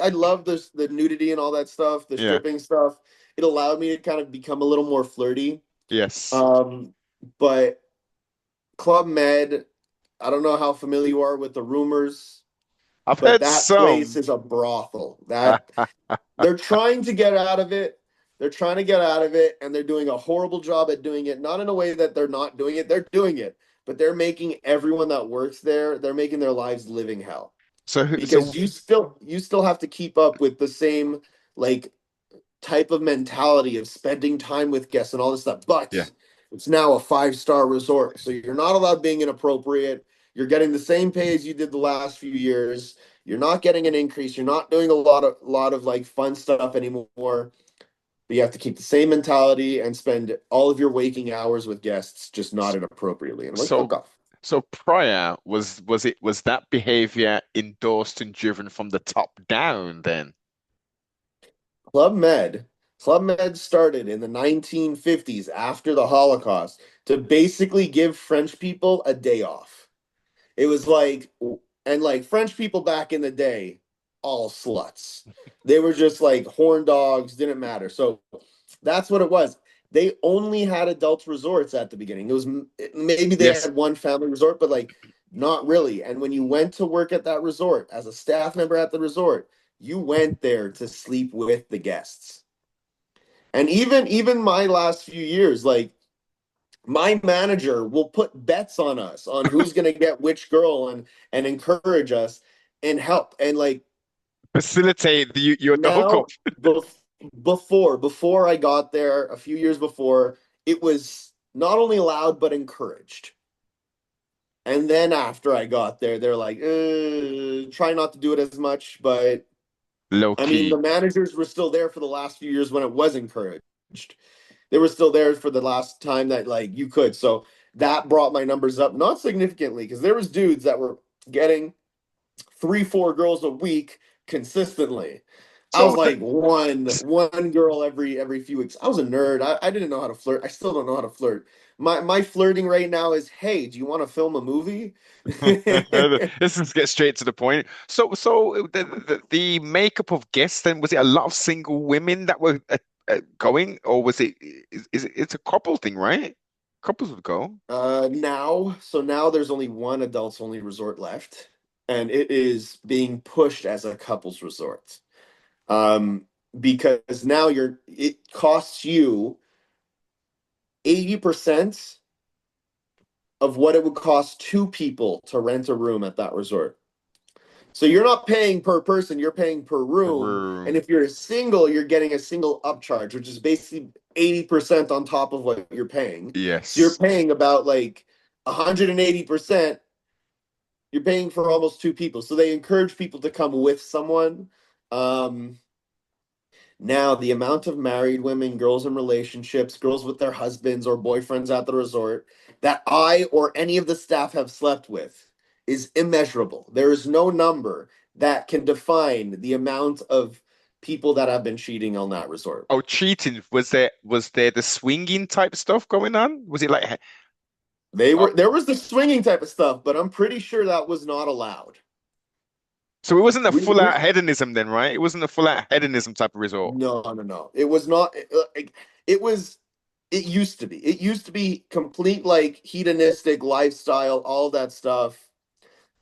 [SPEAKER 2] I love this the nudity and all that stuff, the
[SPEAKER 1] Yeah.
[SPEAKER 2] stripping stuff. It allowed me to kind of become a little more flirty.
[SPEAKER 1] Yes.
[SPEAKER 2] Um, but Club Med, I don't know how familiar you are with the rumors,
[SPEAKER 1] I've
[SPEAKER 2] but
[SPEAKER 1] heard
[SPEAKER 2] that place
[SPEAKER 1] some.
[SPEAKER 2] is a brothel. That they're trying to get out of it. They're trying to get out of it, and they're doing a horrible job at doing it. Not in a way that they're not doing it. They're doing it, but they're making everyone that works there, they're making their lives living hell. Because
[SPEAKER 1] So
[SPEAKER 2] you still have to keep up with the same like type of mentality of spending time with guests and all this stuff.
[SPEAKER 1] yeah.
[SPEAKER 2] But it's now a 5-star resort. So you're not allowed being inappropriate. You're getting the same pay as you did the last few years. You're not getting an increase. You're not doing a lot of like fun stuff anymore. But you have to keep the same mentality and spend all of your waking hours with guests, just not inappropriately. And I'm like,
[SPEAKER 1] So
[SPEAKER 2] fuck off.
[SPEAKER 1] so prior was that behavior endorsed and driven from the top down then?
[SPEAKER 2] Club Med. Club Med started in the 1950s after the Holocaust to basically give French people a day off. It was like, and like French people back in the day, all sluts. They were just like horn dogs, didn't matter. So that's what it was. They only had adult resorts at the beginning. It was maybe they
[SPEAKER 1] Yes.
[SPEAKER 2] had one family resort, but like not really. And when you went to work at that resort as a staff member at the resort, you went there to sleep with the guests. And even my last few years, like my manager will put bets on us on who's going to get which girl and encourage us and help and like
[SPEAKER 1] Facilitate the hookup.
[SPEAKER 2] now bef- before I got there a few years before it was not only allowed but encouraged, and then after I got there they're like try not to do it as much, but
[SPEAKER 1] Low
[SPEAKER 2] I mean the
[SPEAKER 1] key.
[SPEAKER 2] managers were still there for the last few years when it was encouraged. They were still there for the last time that like you could. So that brought my numbers up not significantly because there was dudes that were getting 3 4 girls a week consistently. I was
[SPEAKER 1] So
[SPEAKER 2] like one girl every few weeks. I was a nerd. I didn't know how to flirt. I still don't know how to flirt. My flirting right now is, hey, do you want to film a movie?
[SPEAKER 1] let's just get straight to the point. So the makeup of guests then was it a lot of single women that were going, or was it's a couple thing, right? Couples would go.
[SPEAKER 2] Now there's only one adults only resort left, and it is being pushed as a couples resort. Um, because now it costs you 80% of what it would cost two people to rent a room at that resort. So you're not paying per person, you're paying per
[SPEAKER 1] Per
[SPEAKER 2] room. And
[SPEAKER 1] room.
[SPEAKER 2] if you're a single, you're getting a single upcharge, which is basically 80% on top of what you're paying. So you're
[SPEAKER 1] Yes.
[SPEAKER 2] paying about like 180%. You're paying for almost two people. So they encourage people to come with someone. Um, Now, the amount of married women, girls in relationships, girls with their husbands or boyfriends at the resort that I or any of the staff have slept with is immeasurable. There is no number that can define the amount of people that have been cheating on that resort.
[SPEAKER 1] Oh, cheating. Was there the swinging type stuff going on? Was it like oh,
[SPEAKER 2] There was the swinging type of stuff, but I'm pretty sure that was not allowed.
[SPEAKER 1] so it wasn't a full
[SPEAKER 2] We
[SPEAKER 1] out hedonism then, right? It wasn't a full out hedonism type of resort.
[SPEAKER 2] No, no, no. It was not. It was. It used to be. It used to be complete like hedonistic lifestyle, all that stuff.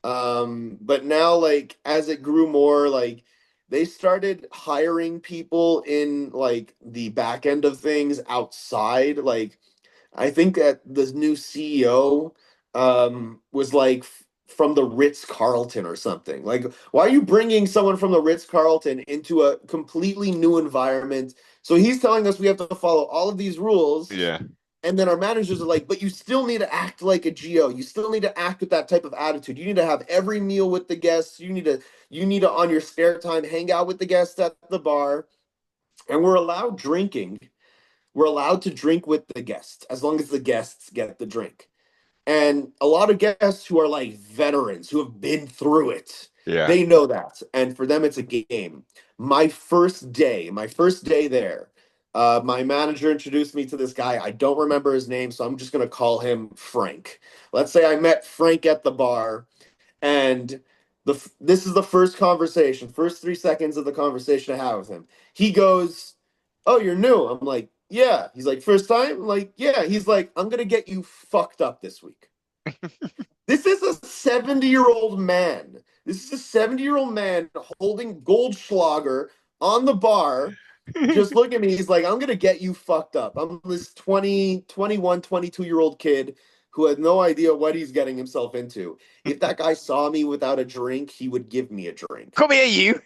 [SPEAKER 2] But now, like as it grew more, like they started hiring people in like the back end of things outside. Like I think that the new CEO was like from the Ritz-Carlton or something. Like, why are you bringing someone from the Ritz-Carlton into a completely new environment? So he's telling us we have to follow all of these rules,
[SPEAKER 1] Yeah.
[SPEAKER 2] and then our managers are like, but you still need to act like a GO. You still need to act with that type of attitude. You need to have every meal with the guests. You need to on your spare time hang out with the guests at the bar. And we're allowed to drink with the guests as long as the guests get the drink. And a lot of guests who are like veterans who have been through it,
[SPEAKER 1] Yeah.
[SPEAKER 2] they know that. And for them, it's a game. My first day there, my manager introduced me to this guy. I don't remember his name, so I'm just going to call him Frank. Let's say I met Frank at the bar, and this is the first conversation, first 3 seconds of the conversation I have with him. He goes, "Oh, you're new." I'm like, "Yeah." He's like, "First time?" I'm like, "Yeah." He's like, "I'm gonna get you fucked up this week." This is a 70-year-old man. This is a 70-year-old man holding Goldschlager on the bar. Just look at me. He's like, "I'm gonna get you fucked up." I'm this 20, 21, 22-year-old kid who had no idea what he's getting himself into. If that guy saw me without a drink, he would give me a drink.
[SPEAKER 1] Come here, you.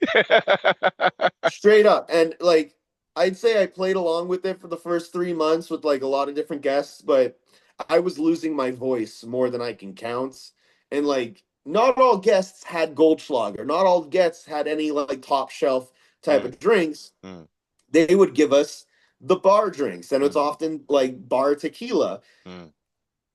[SPEAKER 2] Straight up. And like I'd say I played along with it for the first 3 months with like a lot of different guests, but I was losing my voice more than I can count. And like not all guests had Goldschlager. Not all guests had any like top shelf type
[SPEAKER 1] Mm,
[SPEAKER 2] of drinks.
[SPEAKER 1] mm,
[SPEAKER 2] They would give us the bar drinks, and it's
[SPEAKER 1] mm,
[SPEAKER 2] often like bar tequila.
[SPEAKER 1] mm.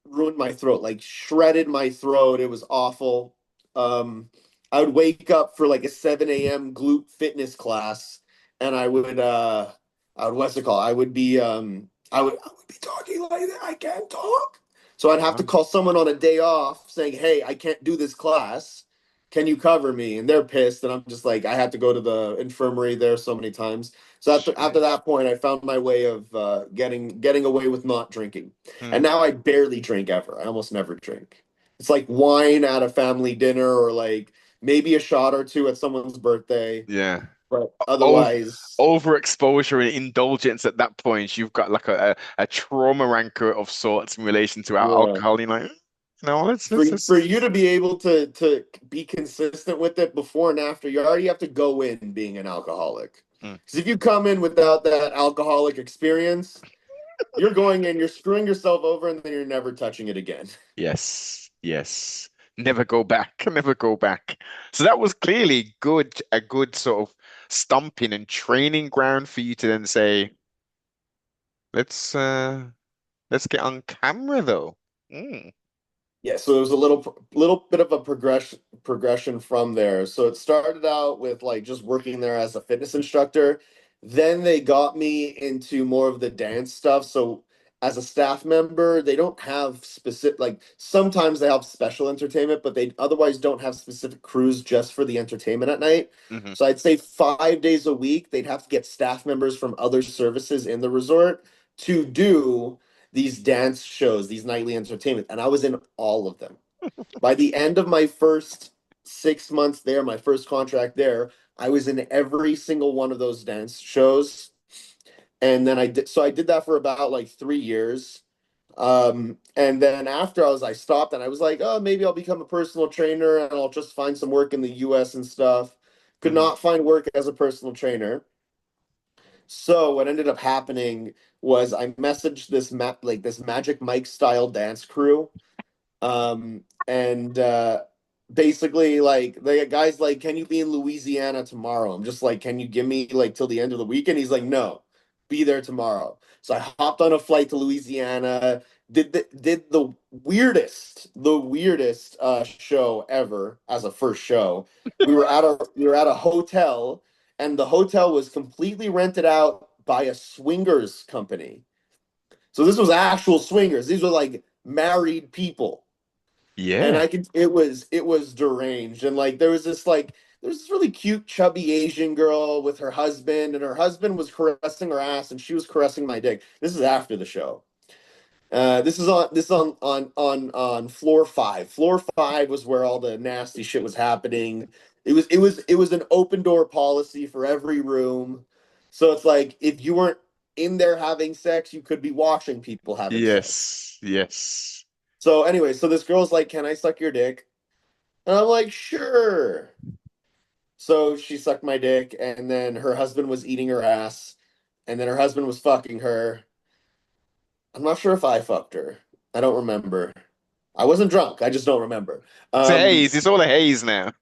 [SPEAKER 2] Ruined my throat, like shredded my throat. It was awful. Um, I would wake up for like a 7 a.m. glute fitness class, and I would what's it called? I would be talking like that. I can't talk. So I'd have to
[SPEAKER 1] Wow.
[SPEAKER 2] call someone on a day off saying, "Hey, I can't do this class. Can you cover me?" And they're pissed, and I'm just like, I had to go to the infirmary there so many times. So after
[SPEAKER 1] Shit.
[SPEAKER 2] that point, I found my way of getting away with not drinking. And
[SPEAKER 1] Mm.
[SPEAKER 2] now I barely drink ever. I almost never drink. It's like wine at a family dinner or like maybe a shot or two at someone's birthday.
[SPEAKER 1] Yeah.
[SPEAKER 2] But
[SPEAKER 1] Over
[SPEAKER 2] otherwise,
[SPEAKER 1] overexposure and indulgence at that point, you've got like a trauma ranker of sorts in relation to
[SPEAKER 2] yeah.
[SPEAKER 1] alcohol. You're like, no,
[SPEAKER 2] For you to be able to be consistent with it before and after, you already have to go in being an alcoholic.
[SPEAKER 1] Mm.
[SPEAKER 2] Because if you come in without that alcoholic experience, you're going in, you're screwing yourself over, and then you're never touching it again.
[SPEAKER 1] Yes, yes. Never go back. Never go back. So that was clearly a good sort of stomping and training ground for you to then say, let's uh let's get on camera though. Mm.
[SPEAKER 2] Yeah, so there was a little bit of a progression from there. So it started out with like just working there as a fitness instructor. Then they got me into more of the dance stuff. So as a staff member, they don't have specific like sometimes they have special entertainment, but they otherwise don't have specific crews just for the entertainment at night.
[SPEAKER 1] Hmm.
[SPEAKER 2] So I'd say 5 days a week, they'd have to get staff members from other services in the resort to do these dance shows, these nightly entertainment, and I was in all of them. By the end of my first 6 months there, my first contract there, I was in every single one of those dance shows. And then I did that for about like 3 years. And then after I stopped and I was like, oh, maybe I'll become a personal trainer and I'll just find some work in the US and stuff. Could
[SPEAKER 1] Hmm.
[SPEAKER 2] not find work as a personal trainer. So what ended up happening was I messaged this Magic Mike style dance crew, and basically like the guy's like, can you be in Louisiana tomorrow? I'm just like, can you give me like till the end of the weekend? He's like, no, be there tomorrow. So I hopped on a flight to Louisiana, did the weirdest show ever as a first show. We were at a hotel, and the hotel was completely rented out by a swingers company. So this was actual swingers. These were like married people, and
[SPEAKER 1] Yeah.
[SPEAKER 2] I could it was deranged. And like there was this really cute chubby Asian girl with her husband, and her husband was caressing her ass and she was caressing my dick. This is after the show. This is on floor five. Floor five was where all the nasty shit was happening. It was an open door policy for every room. So it's like if you weren't in there having sex, you could be watching people having sex.
[SPEAKER 1] Yes. Yes.
[SPEAKER 2] So anyway, so this girl's like, "Can I suck your dick?" And I'm like, "Sure." So she sucked my dick, and then her husband was eating her ass, and then her husband was fucking her. I'm not sure if I fucked her. I don't remember. I wasn't drunk. I just don't remember.
[SPEAKER 1] It's a
[SPEAKER 2] Um,
[SPEAKER 1] haze. It's all a haze now.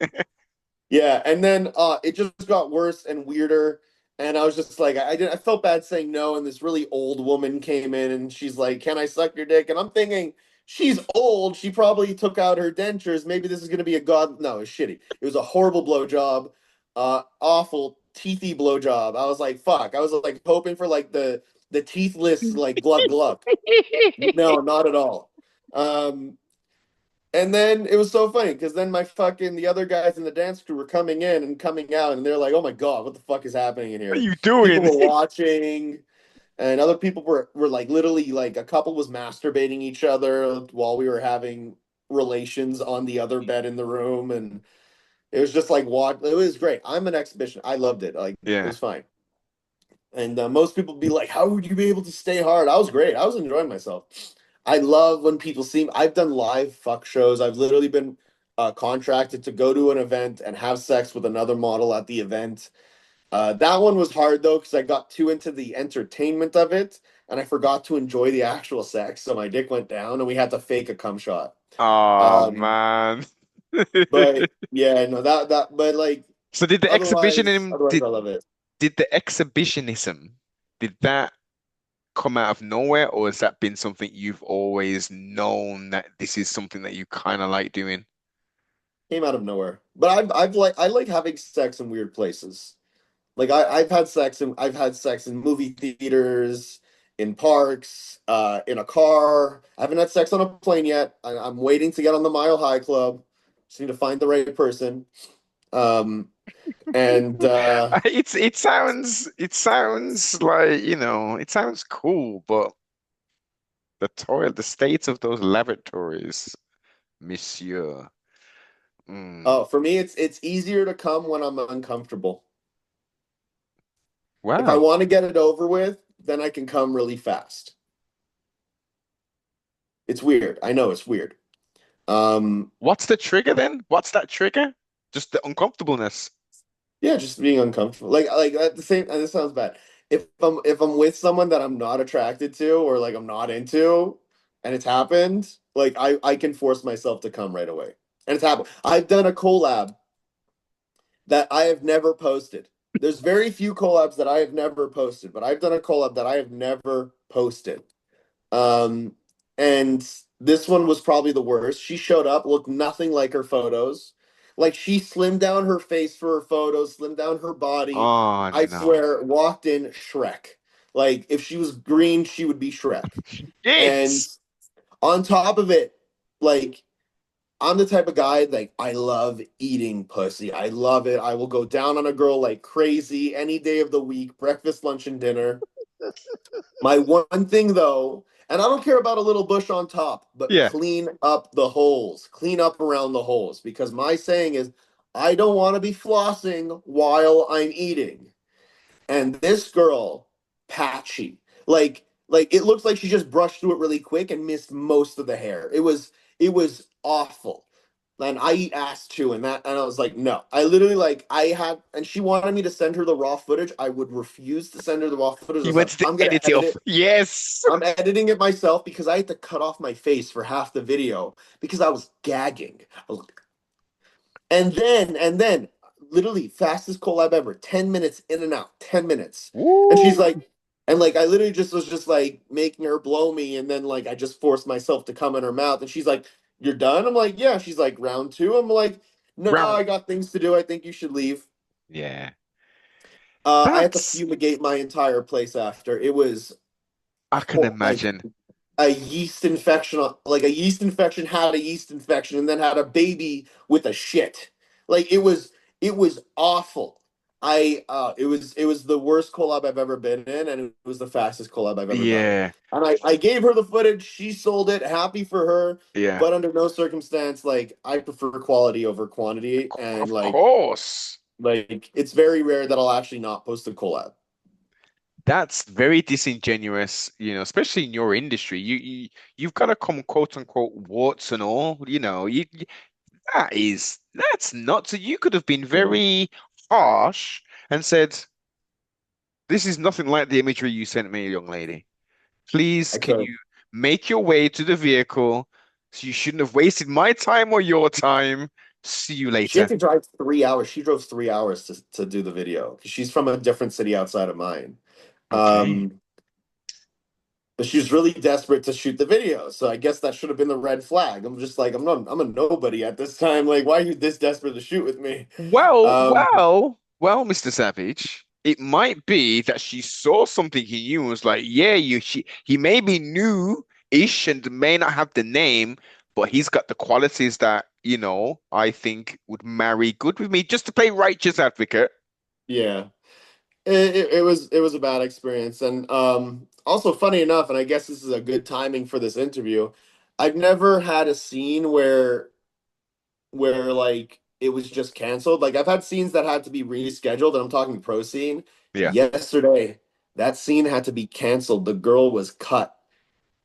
[SPEAKER 2] yeah, and then it just got worse and weirder, and I was just like, I felt bad saying no, and this really old woman came in, and she's like, "Can I suck your dick?" And I'm thinking, she's old. She probably took out her dentures. Maybe this is gonna be a god. No, it's shitty. It was a horrible blowjob, awful teethy blowjob. I was like, fuck. I was like hoping for like the teethless like glug glug. No, not at all. Um, and then it was so funny because then my fucking the other guys in the dance crew were coming in and coming out, and they're like, "Oh my god, what the fuck is happening in
[SPEAKER 1] What are
[SPEAKER 2] here?"
[SPEAKER 1] you
[SPEAKER 2] People
[SPEAKER 1] doing?
[SPEAKER 2] were watching, and other people were like literally like a couple was masturbating each other while we were having relations on the other bed in the room, and it was just like what it was great. I'm an exhibition. I loved it. Like it
[SPEAKER 1] Yeah.
[SPEAKER 2] was fine. And most people be like, "How would you be able to stay hard?" I was great. I was enjoying myself. I love when people see me. I've done live fuck shows. I've literally been contracted to go to an event and have sex with another model at the event. That one was hard though because I got too into the entertainment of it and I forgot to enjoy the actual sex. So my dick went down and we had to fake a cum shot.
[SPEAKER 1] Oh
[SPEAKER 2] Um,
[SPEAKER 1] man.
[SPEAKER 2] but yeah, no, but like
[SPEAKER 1] So did the
[SPEAKER 2] otherwise,
[SPEAKER 1] exhibitionism
[SPEAKER 2] otherwise I love it.
[SPEAKER 1] did the exhibitionism did that come out of nowhere, or has that been something you've always known that this is something that you kind of like doing?
[SPEAKER 2] Came out of nowhere. But I like having sex in weird places. Like I've had sex in movie theaters, in parks, in a car. I haven't had sex on a plane yet. I'm waiting to get on the Mile High Club. Just need to find the right person. Um, and
[SPEAKER 1] It sounds like, it sounds cool, but the state of those laboratories, monsieur. Mm,
[SPEAKER 2] for me, it's easier to come when I'm uncomfortable. If I
[SPEAKER 1] wow.
[SPEAKER 2] want to get it over with, then I can come really fast. It's weird. I know it's weird. Um,
[SPEAKER 1] What's the trigger then? What's that trigger? Just the uncomfortableness.
[SPEAKER 2] Yeah, just being uncomfortable. Like at the same, and this sounds bad. If I'm with someone that I'm not attracted to or like I'm not into, and it's happened, like I can force myself to come right away. And it's happened. I've done a collab that I have never posted. There's very few collabs that I have never posted, but I've done a collab that I have never posted. Um, and this one was probably the worst. She showed up, looked nothing like her photos. Like she slimmed down her face for her photos, slimmed down her body.
[SPEAKER 1] Oh
[SPEAKER 2] I
[SPEAKER 1] no.
[SPEAKER 2] swear, walked in Shrek. Like if she was green, she would be Shrek. And
[SPEAKER 1] Shit.
[SPEAKER 2] on top of it, like I'm the type of guy like I love eating pussy. I love it. I will go down on a girl like crazy any day of the week, breakfast, lunch, and dinner. My one thing though, and I don't care about a little bush on top, but
[SPEAKER 1] Yeah.
[SPEAKER 2] clean up the holes, clean up around the holes, because my saying is, I don't want to be flossing while I'm eating. And this girl, patchy, like Like it looks like she just brushed through it really quick and missed most of the hair. It was awful. And I eat ass too, and I was like, no. I literally like I had and she wanted me to send her the raw footage. I would refuse to send her the raw footage. I
[SPEAKER 1] You
[SPEAKER 2] was
[SPEAKER 1] went
[SPEAKER 2] like,
[SPEAKER 1] to
[SPEAKER 2] I'm gonna
[SPEAKER 1] edit it
[SPEAKER 2] edit
[SPEAKER 1] off.
[SPEAKER 2] it.
[SPEAKER 1] Yes.
[SPEAKER 2] I'm editing it myself because I had to cut off my face for half the video because I was gagging. I was like, and then literally fastest collab ever, 10 minutes in and out, 10 minutes. And she's
[SPEAKER 1] Woo.
[SPEAKER 2] like, and like I literally just was just like making her blow me, and then like I just forced myself to come in her mouth, and she's like, "You're done?" I'm like, "Yeah." She's like, "Round two?" I'm like, "No,
[SPEAKER 1] Round.
[SPEAKER 2] I got things to do. I think you should leave."
[SPEAKER 1] Yeah.
[SPEAKER 2] I had to
[SPEAKER 1] That's,
[SPEAKER 2] fumigate my entire place after. It was
[SPEAKER 1] I can
[SPEAKER 2] like
[SPEAKER 1] imagine.
[SPEAKER 2] a yeast infection, like a yeast infection had a yeast infection and then had a baby with a shit. Like it was awful. It was the worst collab I've ever been in, and it was the fastest collab I've ever done.
[SPEAKER 1] Yeah.
[SPEAKER 2] And I gave her the footage, she sold it, happy for her,
[SPEAKER 1] Yeah.
[SPEAKER 2] but under no circumstance, like I prefer quality over quantity, and
[SPEAKER 1] Of course.
[SPEAKER 2] like it's very rare that I'll actually not post a collab.
[SPEAKER 1] That's very disingenuous, especially in your industry. You've got to come quote unquote warts and all, that's not so you could have been very harsh and said, this is nothing like the imagery you sent me, young lady. Please,
[SPEAKER 2] I
[SPEAKER 1] can
[SPEAKER 2] could.
[SPEAKER 1] you make your way to the vehicle? So you shouldn't have wasted my time or your time. See you
[SPEAKER 2] She had
[SPEAKER 1] later.
[SPEAKER 2] to drive 3 hours. She drove 3 hours to do the video because she's from a different city outside of mine.
[SPEAKER 1] Okay.
[SPEAKER 2] Um, but she was really desperate to shoot the video. So I guess that should have been the red flag. I'm just like, I'm a nobody at this time. Like, why are you this desperate to shoot with me?
[SPEAKER 1] Well,
[SPEAKER 2] Um,
[SPEAKER 1] well, well, Mr. Savage, it might be that she saw something in you and was like, yeah, he may be new-ish and may not have the name, but he's got the qualities that, I think would marry good with me just to play righteous advocate.
[SPEAKER 2] yeah. It was a bad experience. And also funny enough, and I guess this is a good timing for this interview, I've never had a scene where like it was just canceled. Like I've had scenes that had to be rescheduled, and I'm talking pro scene.
[SPEAKER 1] Yeah.
[SPEAKER 2] Yesterday, that scene had to be canceled. The girl was cut.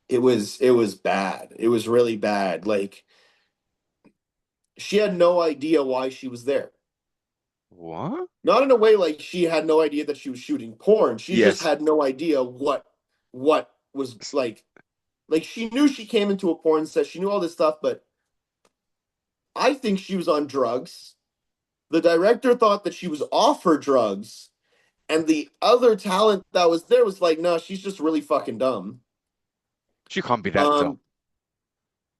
[SPEAKER 2] It was bad. It was really bad. Like she had no idea why she was there.
[SPEAKER 1] What?
[SPEAKER 2] Not in a way like she had no idea that she was shooting porn. She just
[SPEAKER 1] Yes.
[SPEAKER 2] had no idea what was like she knew she came into a porn set. She knew all this stuff, but I think she was on drugs. The director thought that she was off her drugs, and the other talent that was there was like, no, she's just really fucking dumb.
[SPEAKER 1] She can't be that dumb.
[SPEAKER 2] Um,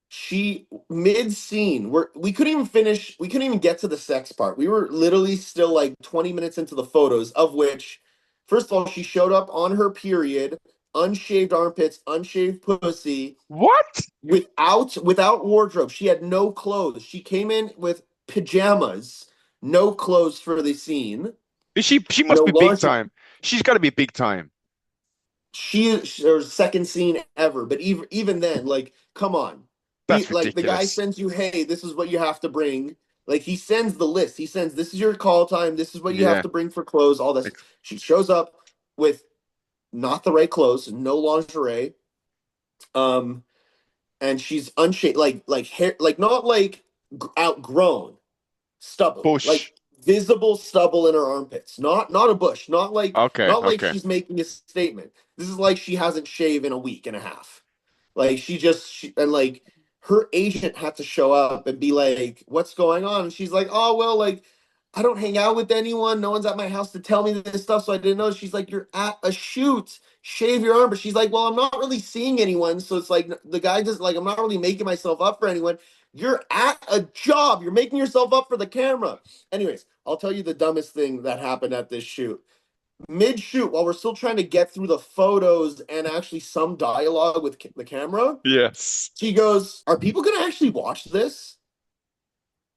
[SPEAKER 2] she mid scene, we couldn't even finish. We couldn't even get to the sex part. We were literally still like 20 minutes into the photos, of which, first of all, she showed up on her period, unshaved armpits, unshaved pussy,
[SPEAKER 1] What?
[SPEAKER 2] without wardrobe. She had no clothes. She came in with pajamas, no clothes for the scene,
[SPEAKER 1] She
[SPEAKER 2] no
[SPEAKER 1] must be big
[SPEAKER 2] lingerie.
[SPEAKER 1] time. She's got to be big time.
[SPEAKER 2] Her second scene ever, but even then, like, come on,
[SPEAKER 1] That's
[SPEAKER 2] like the guy
[SPEAKER 1] ridiculous.
[SPEAKER 2] sends you, hey, this is what you have to bring. Like he sends the list. He sends, this is your call time. This is what you have
[SPEAKER 1] Yeah.
[SPEAKER 2] to bring for clothes. All this.
[SPEAKER 1] Ex-
[SPEAKER 2] She shows up with not the right clothes, no lingerie, um, and she's unshaved, like hair, like not like outgrown stubble,
[SPEAKER 1] Bush.
[SPEAKER 2] like visible stubble in her armpits. Not a bush.
[SPEAKER 1] Okay,
[SPEAKER 2] Not like
[SPEAKER 1] okay.
[SPEAKER 2] she's making a statement. This is like she hasn't shaved in a week and a half. Like and like her agent had to show up and be like, "What's going on?" And she's like, "Oh well, like I don't hang out with anyone. No one's at my house to tell me this stuff, so I didn't know." She's like, "You're at a shoot. Shave your arm." But she's like, "Well, I'm not really seeing anyone, so it's like the guy just like I'm not really making myself up for anyone. You're at a job. You're making yourself up for the camera." Anyways, I'll tell you the dumbest thing that happened at this shoot. Mid shoot, while we're still trying to get through the photos and actually some dialogue with the camera,
[SPEAKER 1] Yes.
[SPEAKER 2] she goes, "Are people going to actually watch this?"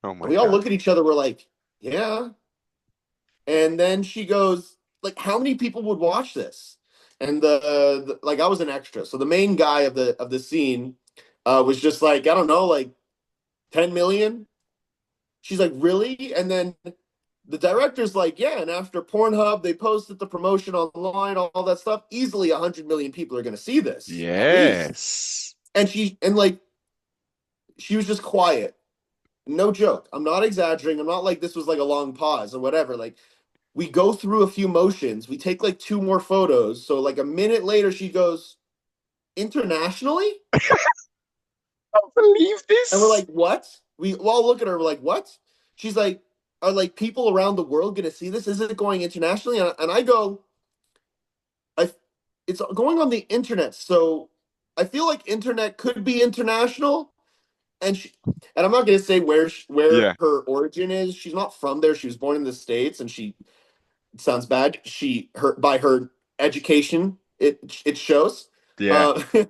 [SPEAKER 1] Oh
[SPEAKER 2] And
[SPEAKER 1] my
[SPEAKER 2] we all
[SPEAKER 1] God.
[SPEAKER 2] look at each other. We're like, "Yeah." And then she goes, "Like, how many people would watch this?" And like I was an extra, so the main guy of the scene was just like, I don't know, like 10 million. She's like, "Really?" And then the director's like, yeah, and after Pornhub, they posted the promotion online, all that stuff. Easily 100 million people are going to see this, at least.
[SPEAKER 1] Yes.
[SPEAKER 2] And she was just quiet. No joke. I'm not exaggerating. I'm not like this was like a long pause or whatever. Like we go through a few motions. We take like two more photos. So like a minute later, she goes, internationally?
[SPEAKER 1] I don't believe
[SPEAKER 2] And we're
[SPEAKER 1] this.
[SPEAKER 2] like, what? We all look at her, we're like, what? She's like, are like people around the world going to see this? Is it going internationally? And I go, I, it's going on the internet. So I feel like internet could be international. And and I'm not going to say where
[SPEAKER 1] Yeah.
[SPEAKER 2] her origin is. She's not from there. She was born in the States, and she, it sounds bad. She her by her education, it shows.
[SPEAKER 1] Yeah.
[SPEAKER 2] Uh,